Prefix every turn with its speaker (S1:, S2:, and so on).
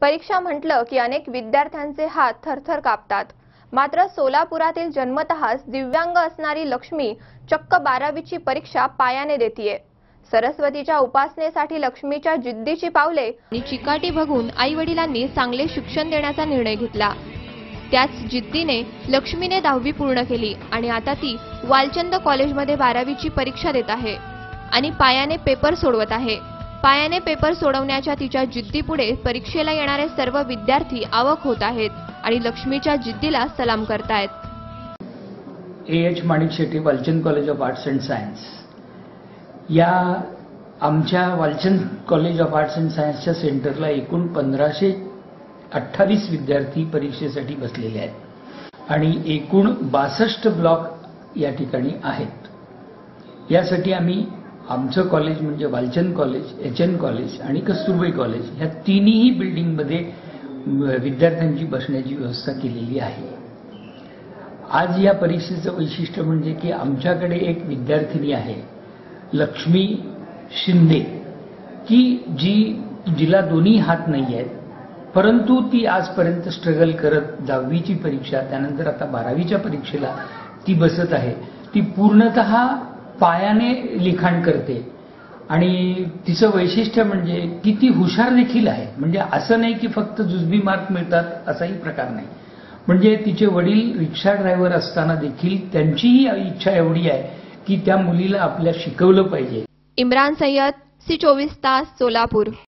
S1: परीक्षा म्हटलं की अनेक विद्यार्थ्यांचे हात थरथर कापतात। मात्र सोलापुरातील जन्मतःच दिव्यांग असणारी लक्ष्मी चक्क 12वीची परीक्षा पायाने देतीये। सरस्वतीच्या उपासनेसाठी लक्ष्मीच्या जिद्दीची पावले आणि चिकाटी बघून आई-वडिलांनी चांगले शिक्षण देण्याचा निर्णय घेतला। त्याच जिद्दीने लक्ष्मीने 10वी पूर्ण केली आणि आता ती वालचंद कॉलेजमध्ये 12वीची परीक्षा देत आहे आणि पायाने पेपर सोडवत आहे। पायाने पेपर सोडवण्याच्या तिच्या जिद्दीपुढे परीक्षेला येणारे सर्व विद्यार्थी अवाक होत आहेत आणि लक्ष्मीच्या जिद्दीला सलाम करतायत।
S2: A.H. Manik Shetty Walchand college of arts and science या आमच्या Walchand college of arts and सायन्सच्या सेंटरला एकूण 1528 विद्यार्थी परीक्षेसाठी बसलेले आहेत आणि एकूण 62 ब्लॉक या ठिकाणी आहेत। यासाठी आम्ही आमचं कॉलेज म्हणजे वालचंद कॉलेज, HN कॉलेज आणि कस्तुरबाई कॉलेज ह्या तिन्ही बिल्डिंगमध्ये विद्यार्थ्यांची बसण्याची व्यवस्था केलेली आहे। आज या परीक्षेचं वैशिष्ट्य म्हणजे की आमच्याकडे एक विद्यार्थिनी आहे लक्ष्मी शिंदे की जिला दोन्ही हात नाही आहेत, परंतु ती आजपर्यंत स्ट्रगल करत 10वीची परीक्षा त्यानंतर आता 12वीच्या परीक्षेला ती बसत आहे। ती पूर्णतः पायाने लिखाण करते आणि तिचं वैशिष्ट्य म्हणजे की ती हुशार देखील आहे। म्हणजे असं नाही की फक्त जुजबी मार्क मिळतात असाही प्रकार नाही। म्हणजे तिचे वडील रिक्षा ड्रायव्हर असताना देखील त्यांचीही इच्छा एवढी आहे की त्या मुलीला आपल्या शिकवलं पाहिजे।
S1: इम्रान सय्यद, C24 तास, सोलापूर।